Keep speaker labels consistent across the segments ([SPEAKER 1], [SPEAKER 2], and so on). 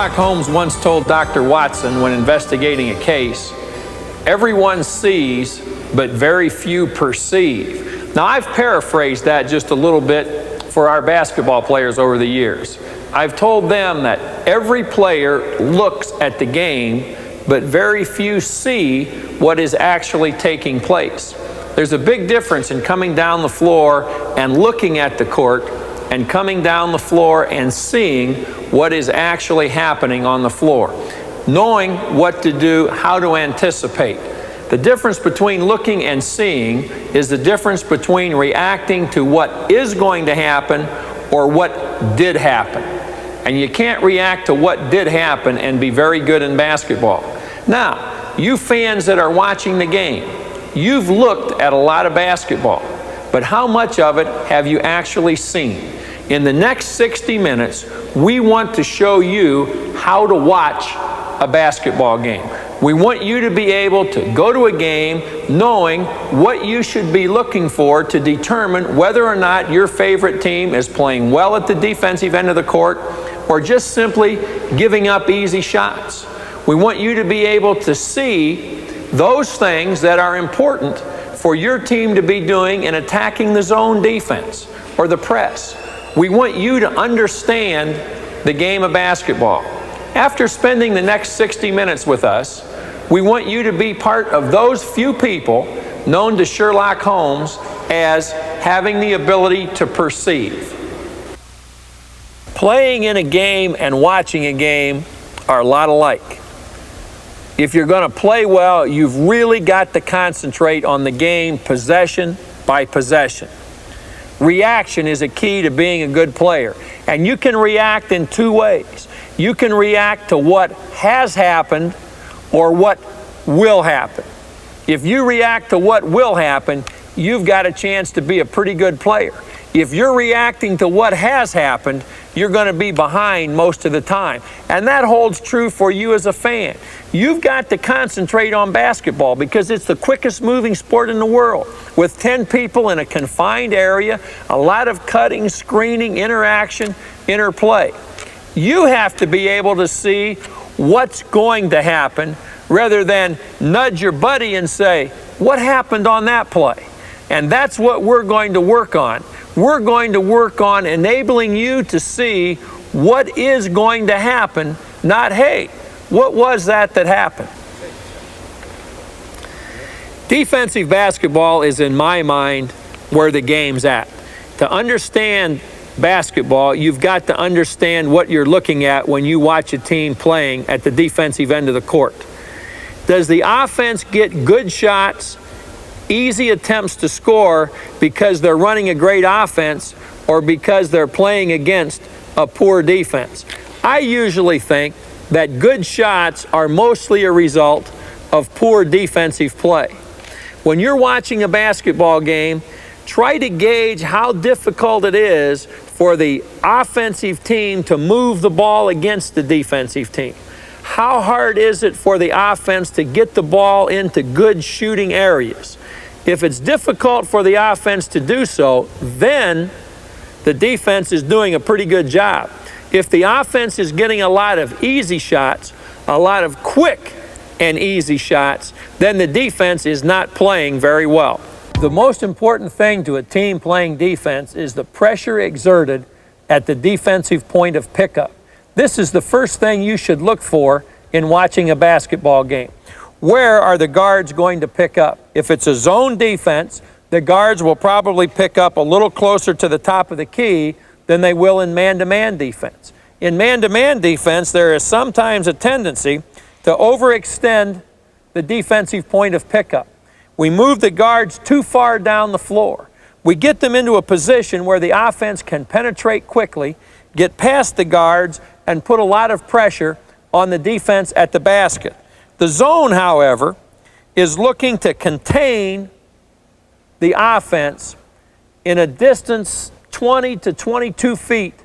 [SPEAKER 1] Sherlock Holmes once told Dr. Watson when investigating a case, "Everyone sees, but very few perceive." Now, I've paraphrased that just a little bit for our basketball players over the years. I've told them that every player looks at the game, but very few see what is actually taking place. There's a big difference in coming down the floor and looking at the court and coming down the floor and seeing what is actually happening on the floor, knowing what to do, how to anticipate. The difference between looking and seeing is the difference between reacting to what is going to happen or what did happen. And you can't react to what did happen and be very good in basketball. Now, you fans that are watching the game, you've looked at a lot of basketball, but how much of it have you actually seen? In the next 60 minutes, we want to show you how to watch a basketball game. We want you to be able to go to a game knowing what you should be looking for to determine whether or not your favorite team is playing well at the defensive end of the court or just simply giving up easy shots. We want you to be able to see those things that are important for your team to be doing in attacking the zone defense or the press. We want you to understand the game of basketball. After spending the next 60 minutes with us, we want you to be part of those few people known to Sherlock Holmes as having the ability to perceive. Playing in a game and watching a game are a lot alike. If you're going to play well, you've really got to concentrate on the game possession by possession. Reaction is a key to being a good player, and you can react in two ways. You can react to what has happened or what will happen. If you react to what will happen, you've got a chance to be a pretty good player. If you're reacting to what has happened, you're going to be behind most of the time. And that holds true for you as a fan. You've got to concentrate on basketball because it's the quickest moving sport in the world. With 10 people in a confined area, a lot of cutting, screening, interaction, interplay. You have to be able to see what's going to happen rather than nudge your buddy and say, "What happened on that play?" And that's what we're going to work on. We're going to work on enabling you to see what is going to happen, not, "Hey, what was that happened?" Defensive basketball is, in my mind, where the game's at. To understand basketball, you've got to understand what you're looking at when you watch a team playing at the defensive end of the court. Does the offense get good shots, easy attempts to score because they're running a great offense or because they're playing against a poor defense? I usually think that good shots are mostly a result of poor defensive play. When you're watching a basketball game, try to gauge how difficult it is for the offensive team to move the ball against the defensive team. How hard is it for the offense to get the ball into good shooting areas? If it's difficult for the offense to do so, then the defense is doing a pretty good job. If the offense is getting a lot of easy shots, a lot of quick and easy shots, then the defense is not playing very well. The most important thing to a team playing defense is the pressure exerted at the defensive point of pickup. This is the first thing you should look for in watching a basketball game. Where are the guards going to pick up? If it's a zone defense, the guards will probably pick up a little closer to the top of the key than they will in man-to-man defense. In man-to-man defense, there is sometimes a tendency to overextend the defensive point of pickup. We move the guards too far down the floor. We get them into a position where the offense can penetrate quickly, get past the guards, and put a lot of pressure on the defense at the basket. The zone, however, is looking to contain the offense in a distance 20 to 22 feet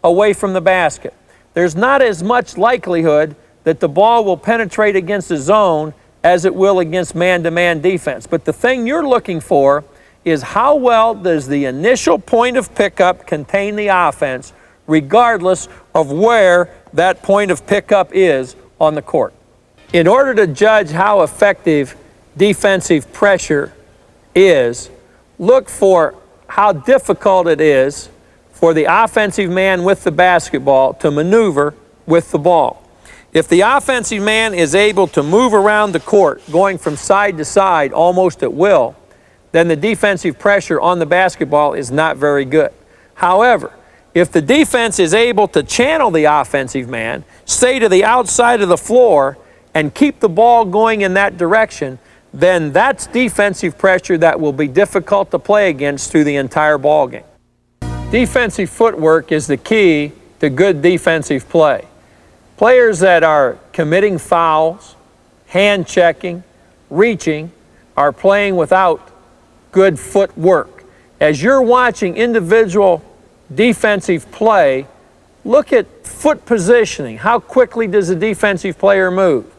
[SPEAKER 1] away from the basket. There's not as much likelihood that the ball will penetrate against the zone as it will against man-to-man defense. But the thing you're looking for is how well does the initial point of pickup contain the offense, regardless of where that point of pickup is on the court. In order to judge how effective defensive pressure is, look for how difficult it is for the offensive man with the basketball to maneuver with the ball. If the offensive man is able to move around the court, going from side to side almost at will, then the defensive pressure on the basketball is not very good. However, if the defense is able to channel the offensive man, stay to the outside of the floor, and keep the ball going in that direction, then that's defensive pressure that will be difficult to play against through the entire ball game. Defensive footwork is the key to good defensive play. Players that are committing fouls, hand checking, reaching, are playing without good footwork. As you're watching individual defensive play, look at foot positioning. How quickly does a defensive player move?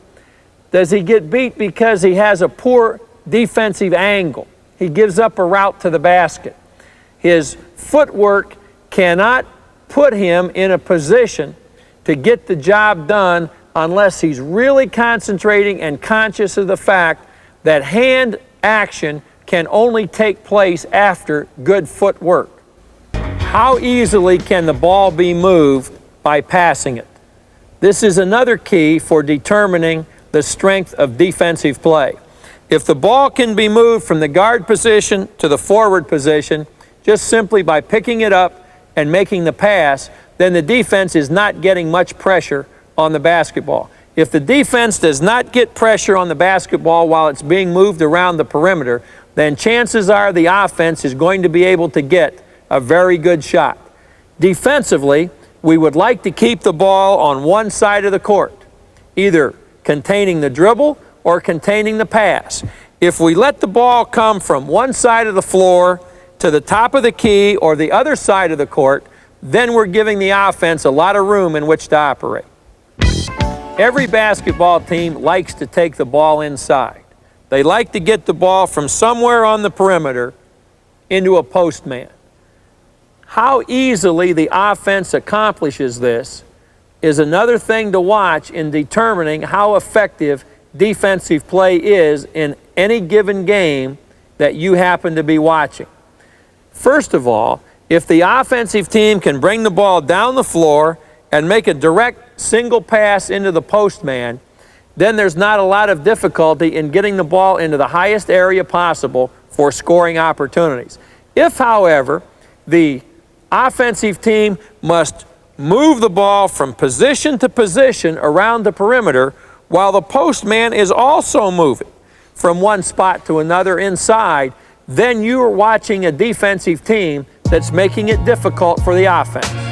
[SPEAKER 1] Does he get beat because he has a poor defensive angle? He gives up a route to the basket. His footwork cannot put him in a position to get the job done unless he's really concentrating and conscious of the fact that hand action can only take place after good footwork. How easily can the ball be moved by passing it? This is another key for determining the strength of defensive play. If the ball can be moved from the guard position to the forward position just simply by picking it up and making the pass, then the defense is not getting much pressure on the basketball. If the defense does not get pressure on the basketball while it's being moved around the perimeter, then chances are the offense is going to be able to get a very good shot. Defensively, we would like to keep the ball on one side of the court, either containing the dribble or containing the pass. If we let the ball come from one side of the floor to the top of the key or the other side of the court, then we're giving the offense a lot of room in which to operate. Every basketball team likes to take the ball inside. They like to get the ball from somewhere on the perimeter into a post man. How easily the offense accomplishes this is another thing to watch in determining how effective defensive play is in any given game that you happen to be watching. First of all, if the offensive team can bring the ball down the floor and make a direct single pass into the post man, then there's not a lot of difficulty in getting the ball into the highest area possible for scoring opportunities. If, however, the offensive team must move the ball from position to position around the perimeter while the post man is also moving from one spot to another inside, then you are watching a defensive team that's making it difficult for the offense.